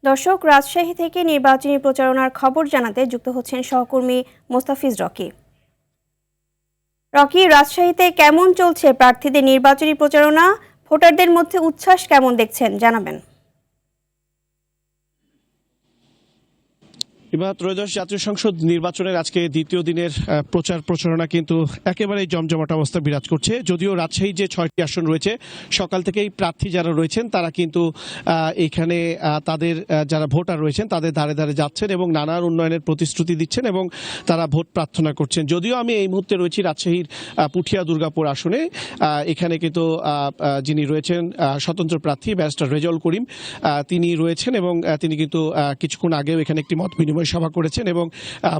দর্শক, রাজশাহী থেকে নির্বাচনী প্রচারণার খবর জানাতে যুক্ত হচ্ছেন সহকর্মী মোস্তাফিজ রকি। রকি, রাজশাহীতে কেমন চলছে প্রার্থীদের নির্বাচনী প্রচারণা? ভোটারদের মধ্যে উচ্ছ্বাস কেমন দেখছেন, জানাবেন। এবার ত্রয়োদশ জাতীয় সংসদ নির্বাচনের আজকে দ্বিতীয় দিনের প্রচার প্রচারণা কিন্তু একেবারেই জমজমাট অবস্থা বিরাজ করছে। যদিও রাজশাহী যে 6টি আসন রয়েছে, সকাল থেকেই প্রার্থী যারা রয়েছেন তারা কিন্তু এখানে তাদের যারা ভোটার রয়েছেন তাদের ধারে ধারে যাচ্ছেন এবং নানান উন্নয়নের প্রতিশ্রুতি দিচ্ছেন এবং তারা ভোট প্রার্থনা করছেন। যদিও আমি এই মুহূর্তে রয়েছি রাজশাহীর পুঠিয়া দুর্গাপুর আসনে। এখানে কিন্তু যিনি রয়েছেন স্বতন্ত্র প্রার্থী ব্যারিস্টার রেজাউল করিম, তিনি রয়েছেন এবং তিনি কিন্তু কিছুক্ষণ আগেও এখানে একটি মত বিনিময় সভা করেছেন এবং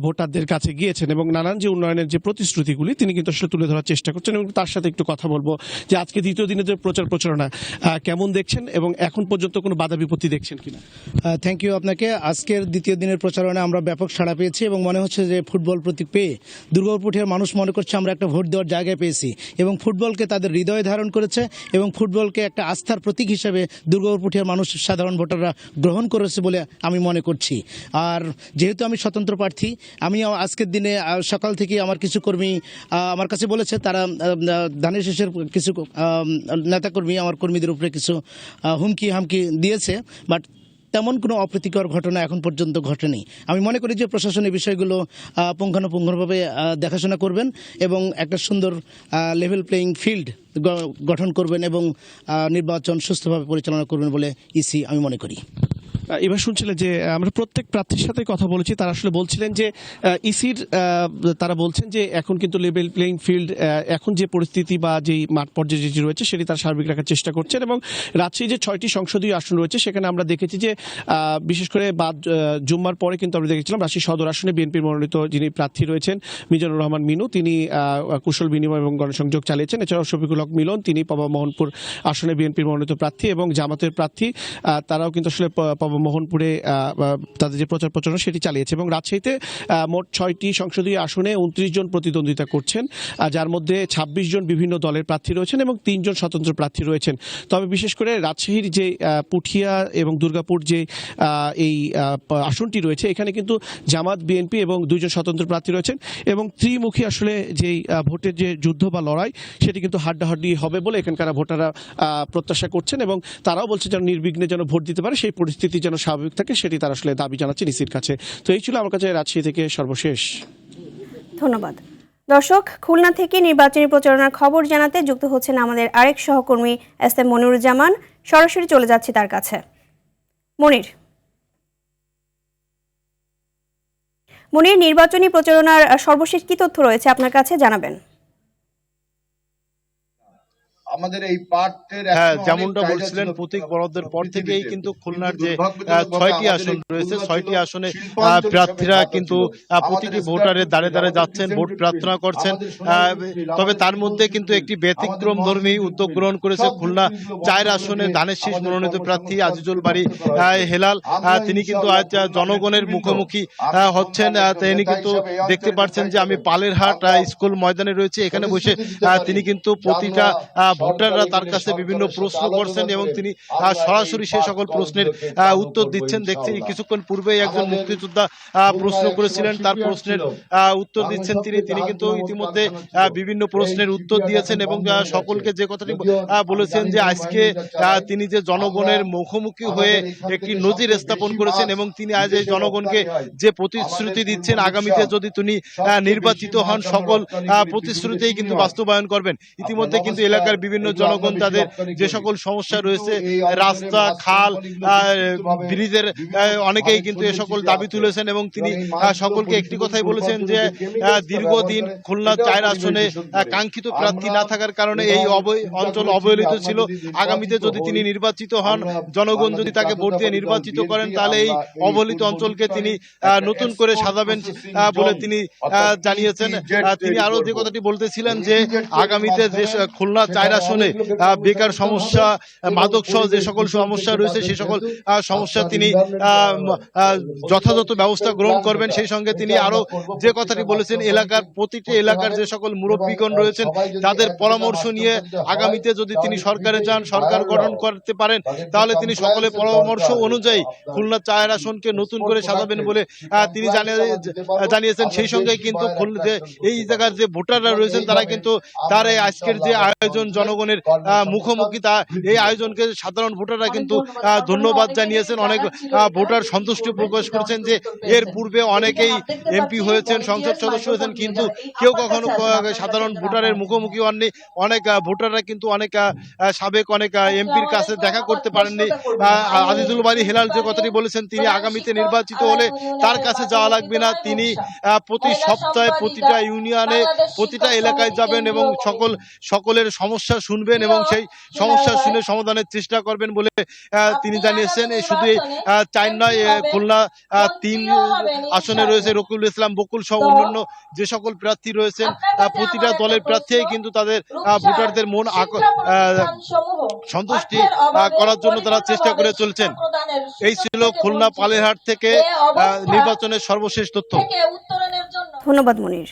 ভোটারদের কাছে গিয়েছেন এবং নানান যে উন্নয়নের যে প্রতিশ্রুতিগুলি তিনি কিন্তু আসলে তুলে ধরার চেষ্টা করছেন। এবং তার সাথে একটু কথা বলবো যে আজকে দ্বিতীয় দিনের যে প্রচার প্রচারণা কেমন দেখছেন এবং এখন পর্যন্ত কোনো বাধা বিপত্তি দেখছেন কিনা। থ্যাংক ইউ আপনাকে। আজকের দ্বিতীয় দিনের প্রচারণা আমরা ব্যাপক সাড়া পেয়েছি এবং মনে হচ্ছে যে ফুটবল প্রতীক পেয়ে দুর্গাপুর পুঠিয়ার মানুষ মনে করছে আমরা একটা ভোট দেওয়ার জায়গায় পেয়েছি এবং ফুটবলকে তাদের হৃদয়ে ধারণ করেছে এবং ফুটবলকে একটা আস্থার প্রতীক হিসেবে দুর্গাপুর পুঠিয়ার মানুষ সাধারণ ভোটাররা গ্রহণ করেছে বলে আমি মনে করছি। আর যেহেতু আমি স্বতন্ত্র প্রার্থী, আমি আজকের দিনে সকাল থেকে আমার কিছু কর্মী আমার কাছে বলেছে তারা ধানের শীষের কিছু নেতাকর্মী আমার কর্মীদের উপরে কিছু হুমকি হামকি দিয়েছে, বাট তেমন কোনো অপ্রীতিকর ঘটনা এখন পর্যন্ত ঘটেনি। আমি মনে করি যে প্রশাসন এই বিষয়গুলো পুঙ্খানুপুঙ্খভাবে দেখাশোনা করবেন এবং একটা সুন্দর লেভেল প্লেয়িং ফিল্ড গঠন করবেন এবং নির্বাচন সুস্থভাবে পরিচালনা করবেন বলে ইসি আমি মনে করি। এবার শুনছিলেন যে আমরা প্রত্যেক প্রার্থীর সাথে কথা বলেছি, তারা আসলে বলছিলেন যে ইসির তারা বলছেন যে এখন কিন্তু লেভেল প্লেইং ফিল্ড, এখন যে পরিস্থিতি বা যেই মাঠ পর্যায়ে যেটি রয়েছে সেটি তারা সার্বিক রাখার চেষ্টা করছেন। এবং রাজশাহী যে 6টি সংসদীয় আসন রয়েছে সেখানে আমরা দেখেছি যে বিশেষ করে বাদ জুম্মার পরে কিন্তু আমরা দেখেছিলাম রাজশাহী সদর আসনে বিএনপির মনোনীত যিনি প্রার্থী রয়েছেন মিজানুর রহমান মিনু, তিনি কুশল বিনিময় এবং গণসংযোগ চালিয়েছেন। এছাড়াও শফিকুল হক মিলন, তিনি পাবা মোহনপুর আসনে বিএনপির মনোনীত প্রার্থী এবং জামাতের প্রার্থী, তারাও কিন্তু আসলে মোহনপুরে তাদের যে প্রচার প্রচারণা সেটি চালিয়েছে। এবং রাজশাহীতে মোট 6টি সংসদীয় আসনে 29 জন প্রতিদ্বন্দ্বিতা করছেন, যার মধ্যে 26 জন বিভিন্ন দলের প্রার্থী রয়েছেন এবং 3 জন স্বতন্ত্র প্রার্থী রয়েছেন। তবে বিশেষ করে রাজশাহীর যে পুঠিয়া এবং দুর্গাপুর যে এই আসনটি রয়েছে এখানে কিন্তু জামাত, বিএনপি এবং 2 জন স্বতন্ত্র প্রার্থী রয়েছেন এবং ত্রিমুখী আসলে যেই ভোটের যে যুদ্ধ বা লড়াই সেটি কিন্তু হাড্ডাহাড্ডি হবে বলে এখানকার ভোটাররা প্রত্যাশা করছেন এবং তারাও বলছে যেন নির্বিঘ্নে যেন ভোট দিতে পারে, সেই পরিস্থিতি যেন স্বাভাবিক থাকে সেটি তারা আসলে দাবি জানাচ্ছে ইসির কাছে। তো এই ছিল আমার কাছে রাজশাহী থেকে সর্বশেষ। ধন্যবাদ। দর্শক, খুলনা থেকে নির্বাচনী প্রচারণার খবর জানাতে যুক্ত হচ্ছেন আমাদের আরেক সহকর্মী এস.এম. মনিরুজ্জামান। সরাসরি চলে যাচ্ছি তার কাছে। মনির, নির্বাচনী প্রচারণার সর্বশেষ কি তথ্য রয়েছে আপনার কাছে, জানাবেন। আমাদের এই পার্টের যেমনটা বলছিলেন প্রতীক বরাদ্দের পর থেকেই কিন্তু খুলনার যে 6টি আসন রয়েছে 6টি আসনে প্রার্থীরা কিন্তু প্রতিটি ভোটারের দ্বারে দ্বারে যাচ্ছেন, ভোট প্রার্থনা করছেন। তবে তার মধ্যে কিন্তু একটি ব্যতিক্রম ধর্মী উদ্যোগ গ্রহণ করেছে খুলনা 4 আসনে ধানের শীষ মনোনীত প্রার্থী আজিজুল বাড়ি হেলাল। তিনি কিন্তু আজ জনগণের মুখোমুখি হচ্ছেন। তিনি কিন্তু দেখতে পাচ্ছেন যে আমি পালেরহাট স্কুল ময়দানে রয়েছে, এখানে বসে তিনি কিন্তু প্রতিটা ভোটাররা তার কাছে বিভিন্ন প্রশ্ন করছেন এবং তিনি সরাসরি সে সকল প্রশ্নের উত্তর দিচ্ছেন। দেখছি কিছুক্ষণ পূর্বেই একজন মুক্তিযোদ্ধা প্রশ্ন করেছিলেন, তার প্রশ্নের উত্তর দিচ্ছেন তিনি কিন্তু ইতিমধ্যে বিভিন্ন প্রশ্নের উত্তর দিয়েছেন এবং সকলকে যে কথাটি বলেছেন যে আজকে তিনি যে জনগণের মুখোমুখি হয়ে একটি নজির স্থাপন করেছেন এবং তিনি আজ এই জনগণকে যে প্রতিশ্রুতি দিচ্ছেন আগামীতে যদি তিনি নির্বাচিত হন সকল প্রতিশ্রুতিই কিন্তু বাস্তবায়ন করবেন। ইতিমধ্যে কিন্তু এলাকার বিভিন্ন জনগণ তাদের যে সকল সমস্যা রয়েছে, রাস্তা, খাল, ব্রিজের, অনেকেই কিন্তু এ সকল দাবি তুলেছেন এবং তিনি সকলকে একটি কথাই বলেছেন যে দীর্ঘদিন খুলনা 4 আসনে কাঙ্ক্ষিত প্রার্থী না থাকার কারণে এই অঞ্চল অবহেলিত ছিল। আগামীতে যদি তিনি নির্বাচিত হন, জনগণ যদি তাকে ভোট দিয়ে নির্বাচিত করেন, তাহলে এই অবহেলিত অঞ্চলকে তিনি নতুন করে সাজাবেন বলে তিনি জানিয়েছেন। তিনি আরো যে কথাটি বলতেছিলেন যে আগামীতে যে খুলনা 4 আসনে বেকার সমস্যা, মাদক সহ যে সকল সমস্যা রয়েছে সেই সকল সমস্যা তিনি যথাযথ ব্যবস্থা গ্রহণ করবেন। সেই সঙ্গে তিনি আরো যে কথাটি বলেছেন, প্রতিটি এলাকার যে সকল মুরব্বীগণ রয়েছেন তাদের পরামর্শ নিয়ে আগামীতে যদি তিনি সরকারে যান, সরকার গঠন করতে পারেন, তাহলে তিনি সকলের পরামর্শ অনুযায়ী খুলনা 4 আসনকে নতুন করে সাজাবেন বলে তিনি জানিয়েছেন। সেই সঙ্গে কিন্তু এই জায়গার যে ভোটাররা রয়েছেন তারা কিন্তু তার এই আজকের যে আয়োজন জনগণের মুখোমুখি, এই আয়োজনকে সাধারণ ভোটাররা কিন্তু ধন্যবাদ জানিয়েছেন। অনেক ভোটার সন্তুষ্টি প্রকাশ করেছেন যে এর পূর্বে অনেকেই এমপি হয়েছেন, সংসদ সদস্য হয়েছেন, কিন্তু কেউ কখনো সাধারণ ভোটারের মুখোমুখি হননি। অনেক ভোটাররা কিন্তু অনেক সাবেক অনেক এমপির কাছে দেখা করতে পারেননি। আজিজুল বারী হেলাল যে কথাটি বলেছেন, তিনি আগামীতে নির্বাচিত হলে তার কাছে যাওয়া লাগবে না, তিনি প্রতি সপ্তাহে প্রতিটা ইউনিয়নে প্রতিটা এলাকায় যাবেন এবং সকলের সমস্যা শুনবেন এবং সেই সমস্যা শুনে সমাধানের চেষ্টা করবেন বলে তিনি জানিয়েছেন। শুধু 4 নয়, খুলনা 3 আসনে রয়েছে রকিবুল ইসলাম বকুল সহ অন্যান্য যে সকল প্রার্থী রয়েছেন, প্রতিটা দলের প্রার্থী কিন্তু তাদের ভোটারদের মন সন্তুষ্টি করার জন্য তারা চেষ্টা করে চলছেন। এই ছিল খুলনা পালেরহাট থেকে নির্বাচনের সর্বশেষ তথ্য। ধন্যবাদ মনির।